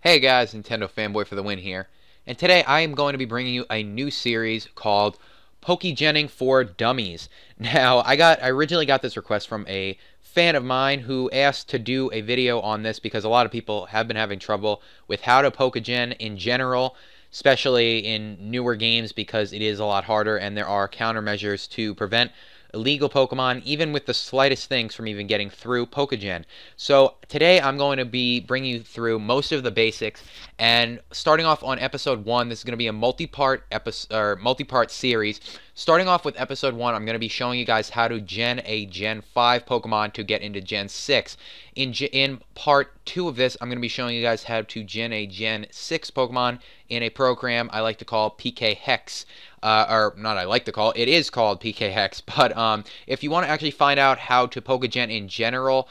Hey guys, Nintendo Fanboy for the win here, and today I am going to be bringing you a new series called Pokegenning for Dummies. Now, I originally got this request from a fan of mine who asked to do a video on this because a lot of people have been having trouble with how to Pokegen in general, especially in newer games because it is a lot harder and there are countermeasures to prevent illegal Pokemon, even with the slightest things, from even getting through Pokegen. So today I'm going to be bringing you through most of the basics, and starting off on episode 1, this is going to be a multi-part series. Starting off with episode 1, I'm going to be showing you guys how to gen a Gen 5 Pokemon to get into Gen 6. In part 2 of this, I'm going to be showing you guys how to gen a Gen 6 Pokemon in a program I like to call PK Hex. Or not I like to call it is called PK Hex, but if you want to actually find out how to Pokegen in general,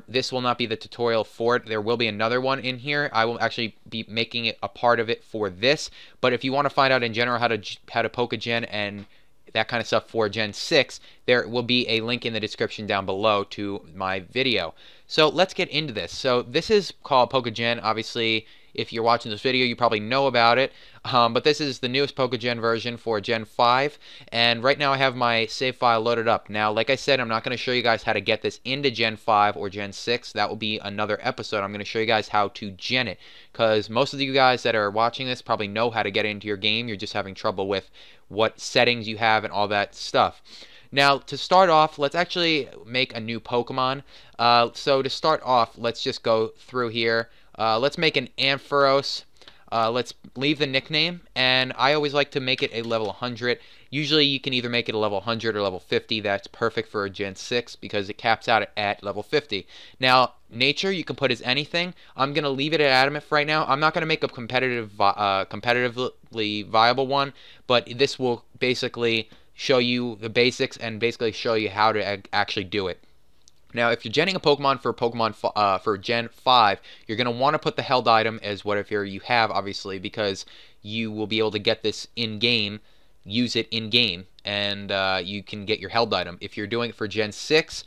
this will not be the tutorial for it. There will be another one in here. I will actually be making it a part of it for this, but if you want to find out in general how to Pokegen and that kind of stuff for Gen 6, there will be a link in the description down below to my video. So let's get into this. So this is called Pokegen. Obviously, if you're watching this video, you probably know about it, but this is the newest Pokegen version for Gen 5, and right now I have my save file loaded up. Now, like I said, I'm not going to show you guys how to get this into Gen 5 or Gen 6. That will be another episode. I'm going to show you guys how to gen it, because most of you guys that are watching this probably know how to get it into your game. You're just having trouble with what settings you have and all that stuff. Now, to start off, let's actually make a new Pokemon. So to start off, let's just go through here. Let's make an Ampharos. Let's leave the nickname, and I always like to make it a level 100. Usually you can either make it a level 100 or level 50. That's perfect for a Gen 6 because it caps out at level 50. Now, nature you can put as anything. I'm going to leave it at adamant for right now. I'm not going to make a competitively viable one, but this will basically show you the basics and basically show you how to actually do it. Now, if you're genning a Pokemon for Gen 5, you're going to want to put the held item as whatever you have, obviously, because you will be able to get this in-game, use it in-game, and you can get your held item. If you're doing it for Gen 6,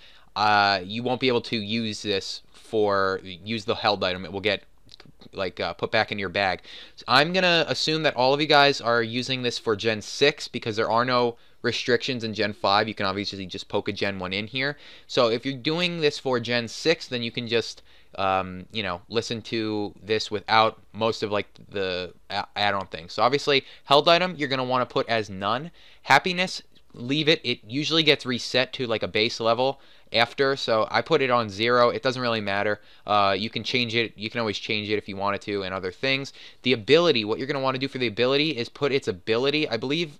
you won't be able to use the held item. It will get put back in your bag. So I'm going to assume that all of you guys are using this for Gen 6 because there are no restrictions in Gen 5. You can obviously just poke a Gen 1 in here. So if you're doing this for Gen 6, then you can just listen to this without most of the add-on things. So obviously, held item you're going to want to put as none. Happiness, leave it. It usually gets reset to like a base level after, so I put it on 0. It doesn't really matter. You can change it. You can always change it if you wanted to, and other things. The ability, what you're going to want to do for the ability is put its ability. I believe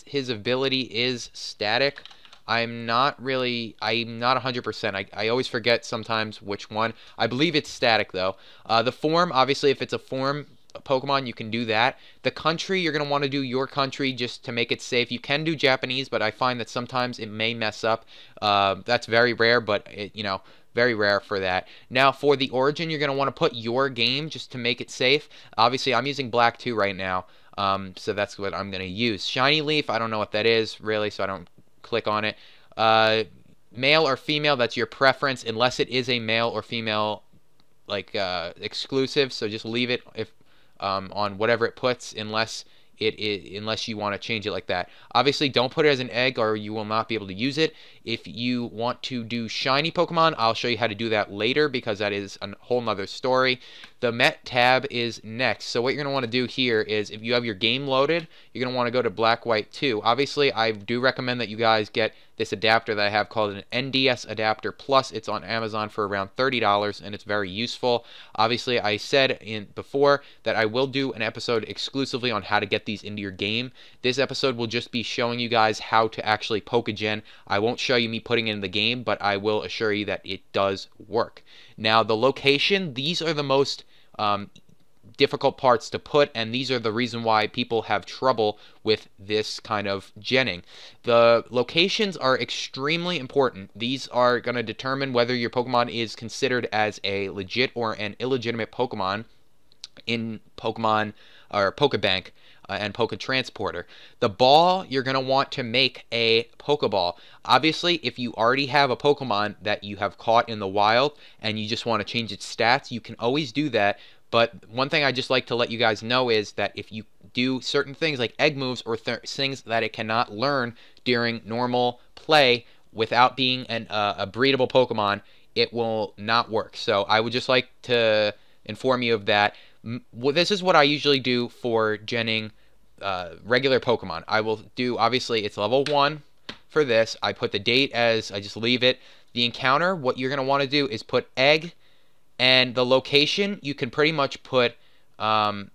his ability is static. I'm not 100%. I always forget sometimes which one. I believe it's static though. The form, obviously, if it's a form Pokemon, you can do that. The country, you're going to want to do your country just to make it safe. You can do Japanese, but I find that sometimes it may mess up. That's very rare, but very rare for that. Now, for the origin, you're going to want to put your game just to make it safe. Obviously, I'm using Black 2 right now, so that's what I'm going to use. Shiny Leaf, I don't know what that is, really, so I don't click on it. Male or female, that's your preference, unless it is a male or female exclusive, so just leave it on whatever it puts, unless you want to change it like that. Obviously, don't put it as an egg or you will not be able to use it. If you want to do shiny Pokemon, I'll show you how to do that later because that is a whole nother story. The Met tab is next. So what you're going to want to do here is, if you have your game loaded, you're going to want to go to Black White 2. Obviously, I do recommend that you guys get this adapter that I have called an NDS adapter plus. It's on Amazon for around $30 and it's very useful. Obviously, I said before that I will do an episode exclusively on how to get these into your game. This episode will just be showing you guys how to actually Pokegen. I won't show you me putting it in the game, but I will assure you that it does work. Now, the location, these are the most difficult parts to put, and these are the reason why people have trouble with this kind of genning. The locations are extremely important. These are going to determine whether your Pokemon is considered as a legit or an illegitimate Pokemon in Pokemon or Pokebank and Poketransporter. The ball, you're going to want to make a Pokeball. Obviously, if you already have a Pokemon that you have caught in the wild and you just want to change its stats, you can always do that. But one thing I just like to let you guys know is that if you do certain things like egg moves or things that it cannot learn during normal play without being a breedable Pokemon, it will not work. So I would just like to inform you of that. Well, this is what I usually do for genning regular Pokemon. I will do, obviously, it's level 1 for this. I put the date as, I just leave it. The encounter, what you're going to want to do is put egg, and the location, you can pretty much put, here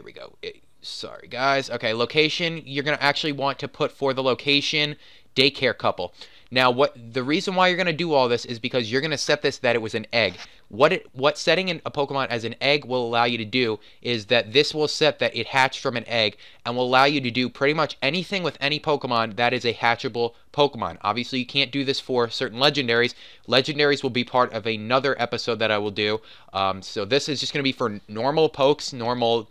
we go. Sorry, guys. Okay, location, you're going to actually want to put for the location, daycare couple. Now, the reason why you're going to do all this is because you're going to set this that it was an egg. What setting a Pokemon as an egg will allow you to do is that this will set that it hatched from an egg and will allow you to do pretty much anything with any Pokemon that is a hatchable Pokemon. Obviously, you can't do this for certain legendaries. Legendaries will be part of another episode that I will do. So this is just going to be for normal pokes, normal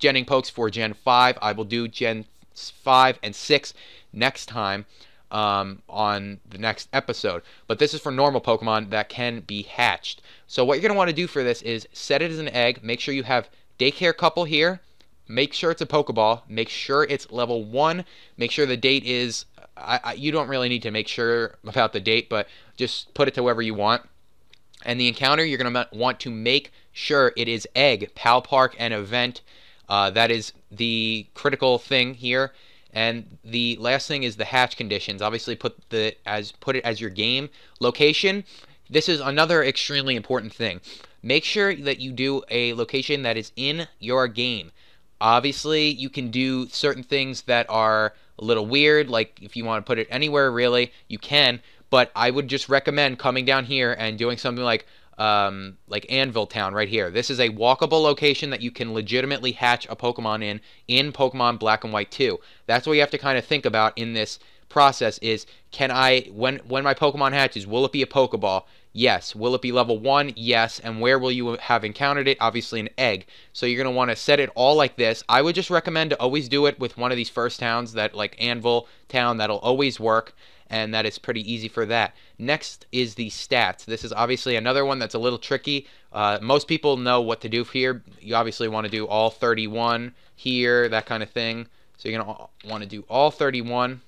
genning pokes for Gen 5. I will do Gen 5 and 6 next time. On the next episode, but this is for normal Pokemon that can be hatched. So what you're going to want to do for this is set it as an egg. Make sure you have daycare couple here. Make sure it's a Pokeball. Make sure it's level 1. Make sure the date is, you don't really need to make sure about the date, but just put it to wherever you want. And the encounter, you're going to want to make sure it is egg, Pal Park, and event. That is the critical thing here. And the last thing is the hatch conditions. Obviously, put it as your game location. This is another extremely important thing. Make sure that you do a location that is in your game. Obviously, you can do certain things that are a little weird, like if you want to put it anywhere, really, you can. But I would just recommend coming down here and doing something like Anvil Town right here. This is a walkable location that you can legitimately hatch a Pokemon in Pokemon Black and White 2. That's what you have to kind of think about in this process is, can I, when my Pokemon hatches, will it be a Pokeball? Yes. Will it be level 1? Yes. And where will you have encountered it? Obviously an egg. So you're going to want to set it all like this. I would just recommend to always do it with one of these first towns, that like Anvil Town. That'll always work. And that is pretty easy for that. Next is the stats. This is obviously another one that's a little tricky. Most people know what to do here. You obviously want to do all 31 here, that kind of thing. So you're going to want to do all 31.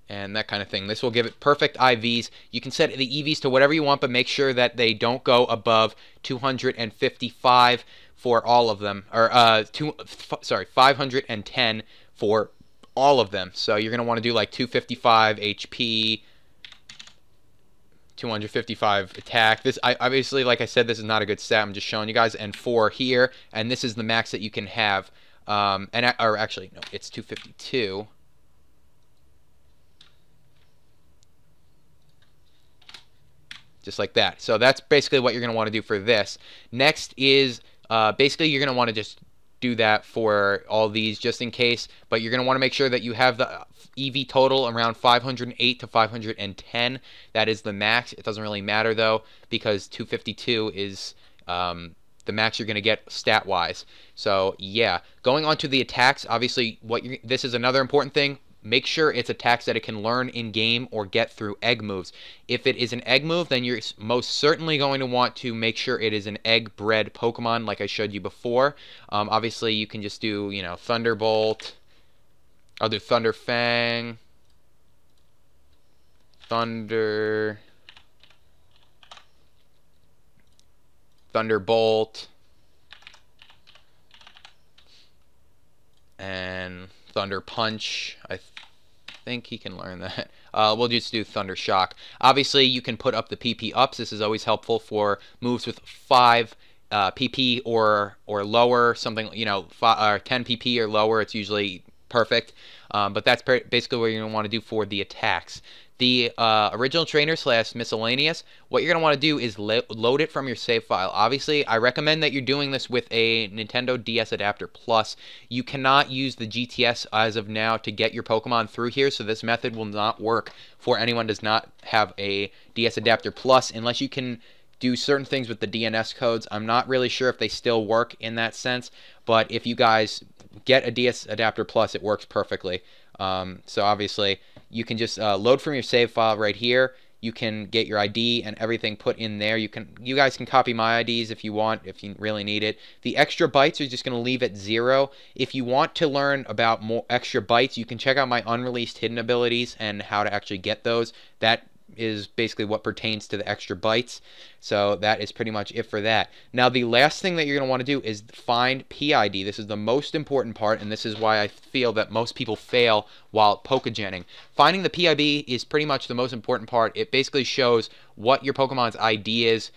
And that kind of thing. This will give it perfect IVs. You can set the EVs to whatever you want, but make sure that they don't go above 255 for all of them. Or, 510 for all of them. So you're going to want to do like 255 HP, 255 attack. This, obviously, like I said, this is not a good stat. I'm just showing you guys. And 4 here. And this is the max that you can have. Or actually, no, it's 252. Just like that. So that's basically what you're going to want to do for this. Next is basically you're going to want to just do that for all these just in case, but you're going to want to make sure that you have the EV total around 508 to 510. That is the max. It doesn't really matter though, because 252 is the max you're going to get stat wise. So yeah, going on to the attacks, obviously this is another important thing. Make sure it's attacks that it can learn in-game or get through egg moves. If it is an egg move, then you're most certainly going to want to make sure it is an egg-bred Pokemon like I showed you before. Obviously, you can just do, Thunderbolt. I'll do Thunder Fang. Thunderbolt. And Thunder Punch. I think he can learn that. We'll just do Thunder Shock. Obviously, you can put up the PP ups. This is always helpful for moves with 5 PP or lower. Something, 10 PP or lower. It's usually perfect. But that's basically what you're going to want to do for the attacks. The original trainer / miscellaneous, what you're going to want to do is load it from your save file. Obviously, I recommend that you're doing this with a Nintendo DS Adapter Plus. You cannot use the GTS as of now to get your Pokemon through here, so this method will not work for anyone who does not have a DS Adapter Plus unless you can do certain things with the DNS codes. I'm not really sure if they still work in that sense, but if you guys get a DS Adapter Plus, it works perfectly. So obviously, you can just load from your save file right here. You can get your ID and everything put in there. You guys can copy my IDs if you want, if you really need it. The extra bytes are just going to leave at 0. If you want to learn about more extra bytes, you can check out my unreleased hidden abilities and how to actually get those. That is basically what pertains to the extra bytes. So that is pretty much it for that. Now the last thing that you're going to want to do is find PID. This is the most important part, and this is why I feel that most people fail while Pokegening. Finding the PID is pretty much the most important part. It basically shows what your Pokemon's ID is,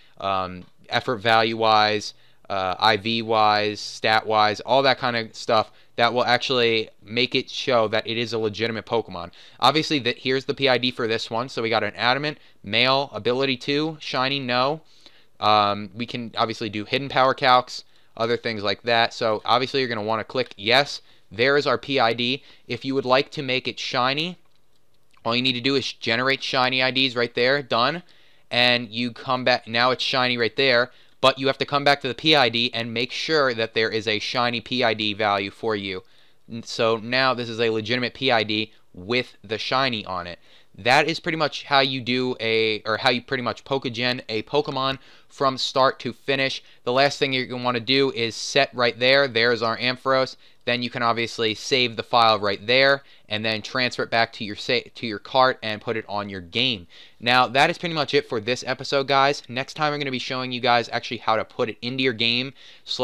effort value wise, IV wise, stat wise, all that kind of stuff that will actually make it show that it is a legitimate Pokemon. Obviously, here's the PID for this one. So we got an Adamant, Male, Ability 2, Shiny, no. We can obviously do hidden power calcs, other things like that. So obviously you're going to want to click yes. There is our PID. If you would like to make it shiny, all you need to do is generate shiny IDs right there, done. And you come back, now it's shiny right there. But you have to come back to the PID and make sure that there is a shiny PID value for you. So now this is a legitimate PID with the shiny on it. That is pretty much how you do how you pretty much Pokegen a Pokemon from start to finish. The last thing you're going to want to do is set right there. There's our Ampharos. Then you can obviously save the file right there and then transfer it back to your cart and put it on your game. Now that is pretty much it for this episode, guys. Next time I'm going to be showing you guys actually how to put it into your game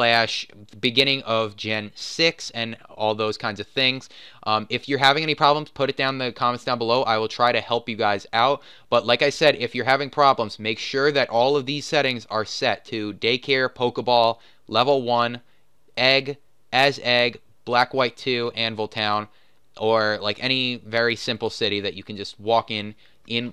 / beginning of Gen 6 and all those kinds of things. If you're having any problems, put it down in the comments down below. I will try to help you guys out. But like I said, if you're having problems, make sure that all of these settings are set to Daycare, Pokeball, Level 1, Egg, as Egg, Black, White 2, Anvil Town, or like any very simple city that you can just walk in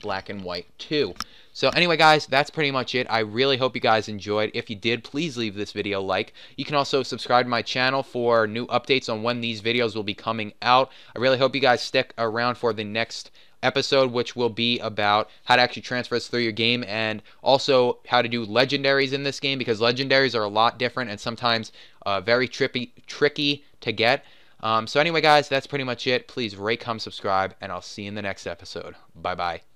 Black and White 2. So anyway, guys, that's pretty much it. I really hope you guys enjoyed. If you did, please leave this video a like. You can also subscribe to my channel for new updates on when these videos will be coming out. I really hope you guys stick around for the next episode, which will be about how to actually transfer this through your game and also how to do legendaries in this game, because legendaries are a lot different and sometimes very tricky to get. So anyway, guys, that's pretty much it. Please rate, comment, subscribe, and I'll see you in the next episode. Bye-bye.